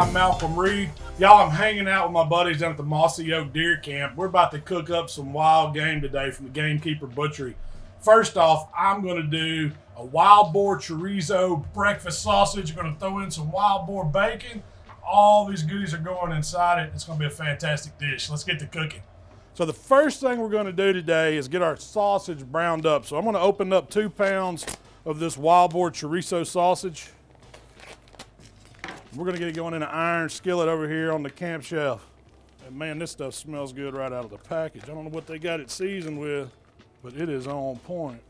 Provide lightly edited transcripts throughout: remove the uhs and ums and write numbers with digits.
I'm Malcolm Reed. Y'all, I'm hanging out with my buddies down at the Mossy Deer Camp. We're about to cook up some wild game today from the Gamekeeper Butchery. First off, I'm going to do a wild boar chorizo breakfast sausage. I'm going to throw in some wild boar bacon. All these goodies are going inside it. It's going to be a fantastic dish. Let's get to cooking. So the first thing we're going to do today is get our sausage browned up. So I'm going to open up 2 pounds of this wild boar chorizo sausage. We're going to get it going in an iron skillet over here on the camp shelf. And man, this stuff smells good right out of the package. I don't know what they got it seasoned with, but it is on point.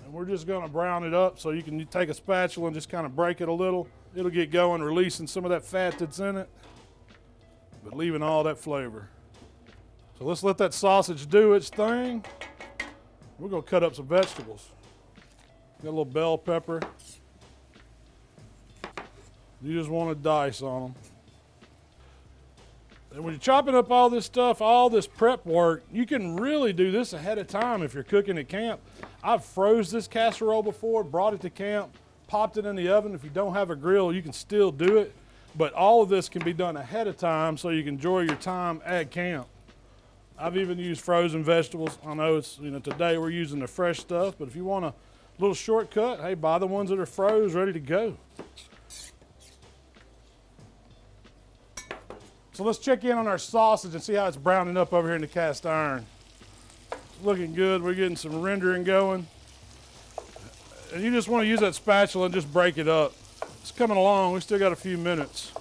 And we're just going to brown it up so you can take a spatula and just kind of break it a little. It'll get going, releasing some of that fat that's in it, but leaving all that flavor. So let's let that sausage do its thing. We're going to cut up some vegetables. Got a little bell pepper. You just want to dice on them. And when you're chopping up all this stuff, all this prep work, you can really do this ahead of time if you're cooking at camp. I've froze this casserole before, brought it to camp, popped it in the oven. If you don't have a grill, you can still do it. But all of this can be done ahead of time so you can enjoy your time at camp. I've even used frozen vegetables. I know it's, today we're using the fresh stuff, but if you want a little shortcut, hey, buy the ones that are froze, ready to go. So let's check in on our sausage and see how it's browning up over here in the cast iron. It's looking good. We're getting some rendering going. And you just want to use that spatula and just break it up. It's coming along. We still got a few minutes.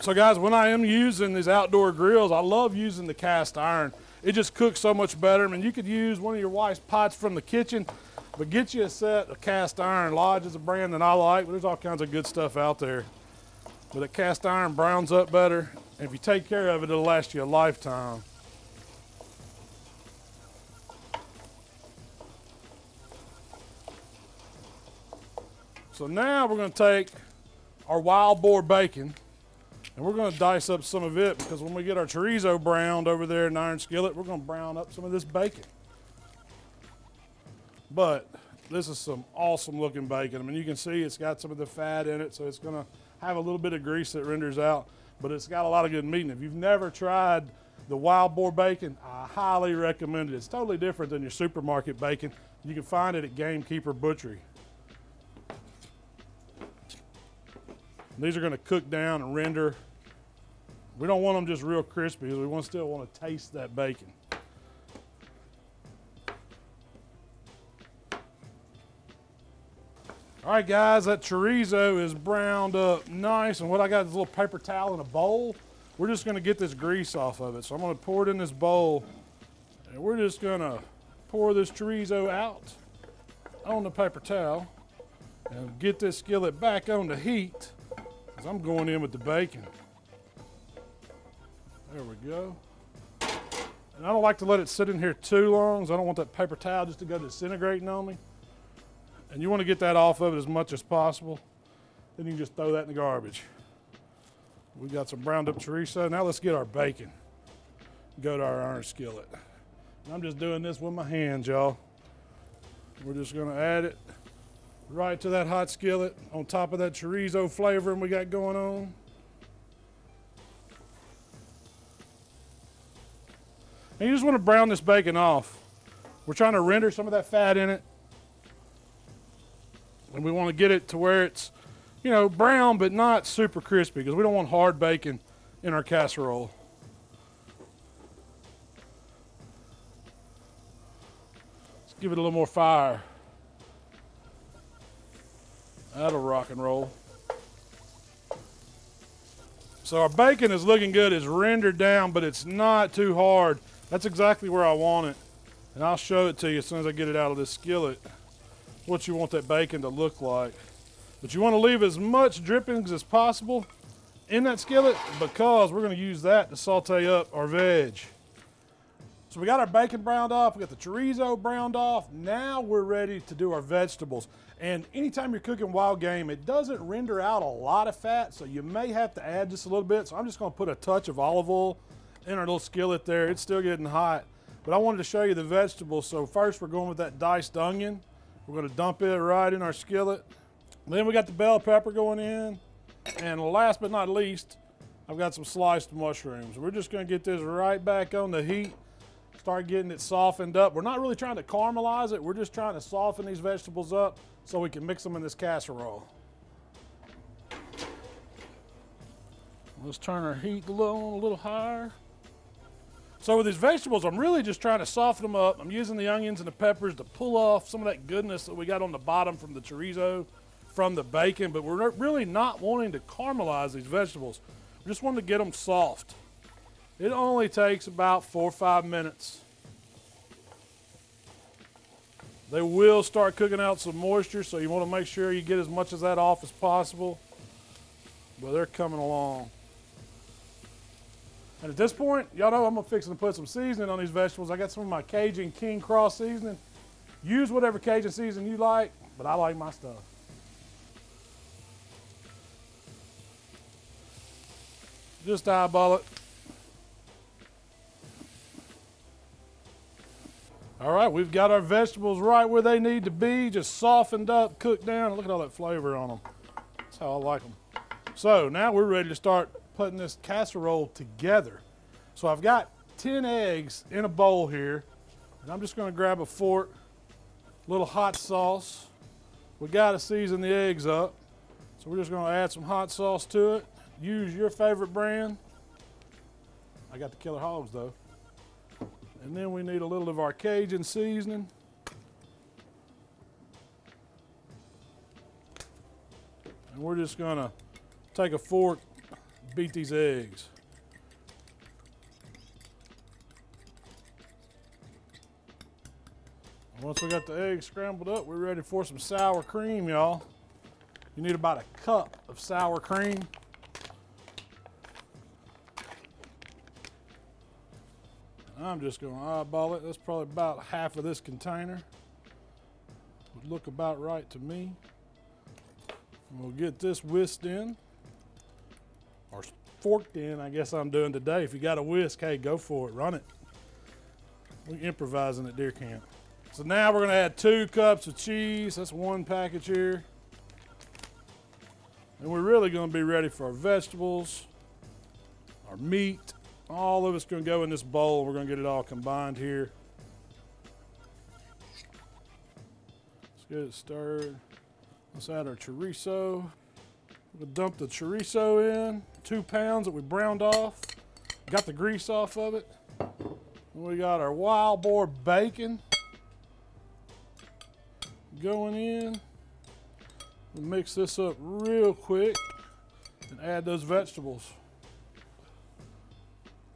So guys, when I am using these outdoor grills, I love using the cast iron. It just cooks so much better. I mean, you could use one of your wife's pots from the kitchen, but get you a set of cast iron. Lodge is a brand that I like, but there's all kinds of good stuff out there. But the cast iron browns up better, and if you take care of it, it'll last you a lifetime. So now we're going to take our wild boar bacon, and we're going to dice up some of it, because when we get our chorizo browned over there in the iron skillet, we're going to brown up some of this bacon. But this is some awesome looking bacon. I mean, you can see it's got some of the fat in it, so it's going to have a little bit of grease that renders out, but it's got a lot of good meat. And if you've never tried the wild boar bacon, I highly recommend it. It's totally different than your supermarket bacon. You can find it at Gamekeeper Butchery. And these are going to cook down and render. We don't want them just real crispy, because we still want to taste that bacon. All right, guys, that chorizo is browned up nice, and what I got is a little paper towel in a bowl. We're just gonna get this grease off of it. So I'm gonna pour it in this bowl, and we're just gonna pour this chorizo out on the paper towel and get this skillet back on the heat, because I'm going in with the bacon. There we go. And I don't like to let it sit in here too long, so I don't want that paper towel just to go disintegrating on me. And you want to get that off of it as much as possible. Then you can just throw that in the garbage. We got some browned up chorizo. Now let's get our bacon. Go to our iron skillet. And I'm just doing this with my hands, y'all. We're just going to add it right to that hot skillet on top of that chorizo flavoring we got going on. And you just want to brown this bacon off. We're trying to render some of that fat in it. And we want to get it to where it's, brown but not super crispy, because we don't want hard bacon in our casserole. Let's give it a little more fire. That'll rock and roll. So our bacon is looking good. It's rendered down, but it's not too hard. That's exactly where I want it. And I'll show it to you as soon as I get it out of this skillet, what you want that bacon to look like. But you want to leave as much drippings as possible in that skillet, because we're going to use that to saute up our veg. So we got our bacon browned off, we got the chorizo browned off. Now we're ready to do our vegetables. And anytime you're cooking wild game, it doesn't render out a lot of fat, so you may have to add just a little bit. So I'm just going to put a touch of olive oil in our little skillet there. It's still getting hot, but I wanted to show you the vegetables. So first we're going with that diced onion. We're going to dump it right in our skillet. Then we got the bell pepper going in. And last but not least, I've got some sliced mushrooms. We're just gonna get this right back on the heat, start getting it softened up. We're not really trying to caramelize it, we're just trying to soften these vegetables up so we can mix them in this casserole. Let's turn our heat a little higher. So with these vegetables, I'm really just trying to soften them up. I'm using the onions and the peppers to pull off some of that goodness that we got on the bottom from the chorizo, from the bacon, but we're really not wanting to caramelize these vegetables. We just want to get them soft. It only takes about 4 or 5 minutes. They will start cooking out some moisture, so you want to make sure you get as much of that off as possible. But they're coming along. And at this point, y'all know I'm fixing to put some seasoning on these vegetables. I got some of my Cajun King Cross seasoning. Use whatever Cajun seasoning you like, but I like my stuff. Just eyeball it. All right, we've got our vegetables right where they need to be, just softened up, cooked down. Look at all that flavor on them. That's how I like them. So now we're ready to start putting this casserole together. So I've got 10 eggs in a bowl here, and I'm just gonna grab a fork, a little hot sauce. We gotta season the eggs up. So we're just gonna add some hot sauce to it. Use your favorite brand. I got the Killer Hogs though. And then we need a little of our Cajun seasoning. And we're just gonna take a fork, beat these eggs. And once we got the eggs scrambled up, we're ready for some sour cream, y'all. You need about a cup of sour cream. I'm just gonna eyeball it. That's probably about half of this container. Would look about right to me. And we'll get this whisked in, or forked in, I guess I'm doing today. If you got a whisk, hey, go for it, run it. We're improvising at deer camp. So now we're gonna add 2 cups of cheese. That's 1 package here. And we're really gonna be ready for our vegetables, our meat. All of it's gonna go in this bowl. We're gonna get it all combined here. Let's get it stirred. Let's add our chorizo. We'll dump the chorizo in, 2 pounds that we browned off. Got the grease off of it. And we got our wild boar bacon going in. We'll mix this up real quick and add those vegetables.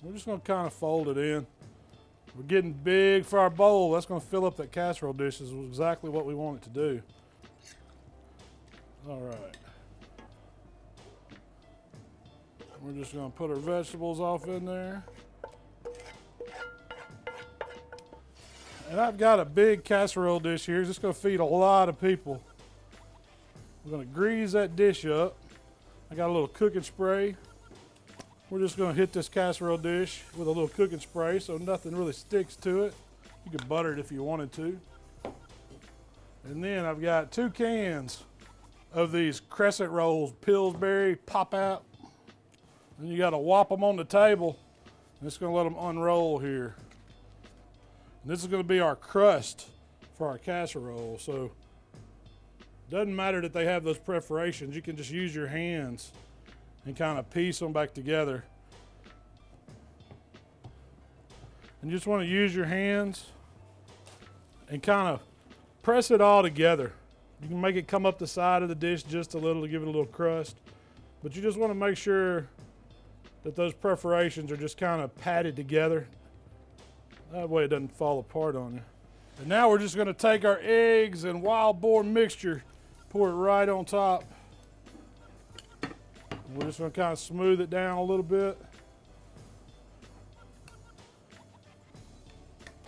We're just gonna kind of fold it in. We're getting big for our bowl. That's gonna fill up that casserole dish. This is exactly what we want it to do. All right. We're just gonna put our vegetables off in there. And I've got a big casserole dish here. It's just gonna feed a lot of people. We're gonna grease that dish up. I got a little cooking spray. We're just gonna hit this casserole dish with a little cooking spray so nothing really sticks to it. You could butter it if you wanted to. And then I've got 2 cans of these crescent rolls, Pillsbury, pop out. And you gotta whop them on the table, and it's gonna let them unroll here. And this is gonna be our crust for our casserole. So it doesn't matter that they have those perforations. You can just use your hands and kind of piece them back together. And you just want to use your hands and kind of press it all together. You can make it come up the side of the dish just a little to give it a little crust, but you just want to make sure that those perforations are just kind of patted together. That way it doesn't fall apart on you. And now we're just going to take our eggs and wild boar mixture, pour it right on top. We're just going to kind of smooth it down a little bit.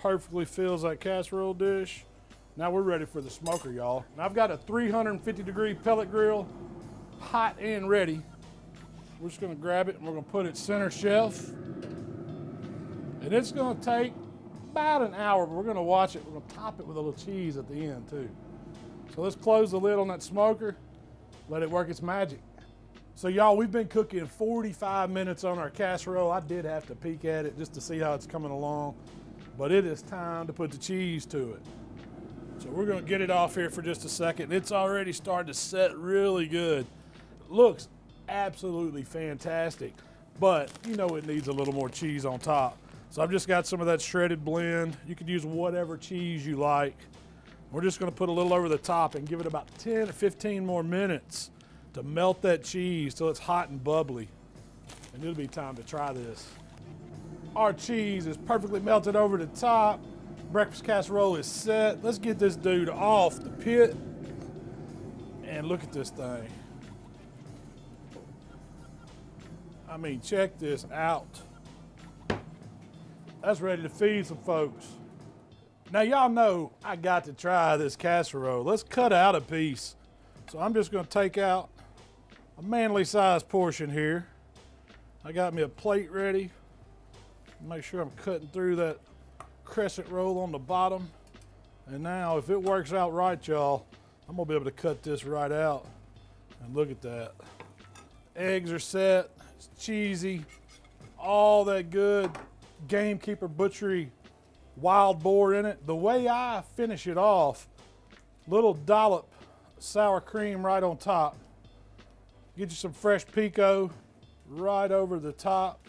Perfectly fills that casserole dish. Now we're ready for the smoker, y'all. And I've got a 350-degree pellet grill, hot and ready. We're just going to grab it and we're going to put it center shelf. And it's going to take about an hour, but we're going to watch it. We're going to top it with a little cheese at the end too. So let's close the lid on that smoker, let it work its magic. So y'all, we've been cooking 45 minutes on our casserole. I did have to peek at it just to see how it's coming along, but it is time to put the cheese to it. So we're gonna get it off here for just a second. It's already started to set really good. It looks absolutely fantastic, but you know it needs a little more cheese on top. So I've just got some of that shredded blend. You could use whatever cheese you like. We're just gonna put a little over the top and give it about 10 or 15 more minutes to melt that cheese till it's hot and bubbly. And it'll be time to try this. Our cheese is perfectly melted over the top. Breakfast casserole is set. Let's get this dude off the pit. And look at this thing. I mean, check this out. That's ready to feed some folks. Now y'all know I got to try this casserole. Let's cut out a piece. So I'm just gonna take out a manly sized portion here. I got me a plate ready. Make sure I'm cutting through that crescent roll on the bottom. And now if it works out right, y'all, I'm gonna be able to cut this right out. And look at that. Eggs are set, it's cheesy, all that good Gamekeeper Butchery wild boar in it. The way I finish it off, little dollop sour cream right on top. Get you some fresh pico right over the top.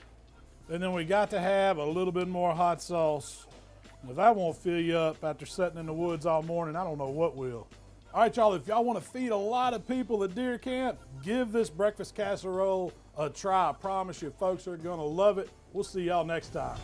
And then we got to have a little bit more hot sauce. If that won't fill you up after sitting in the woods all morning, I don't know what will. All right, y'all, if y'all want to feed a lot of people at deer camp, give this breakfast casserole a try. I promise you, folks are gonna love it. We'll see y'all next time.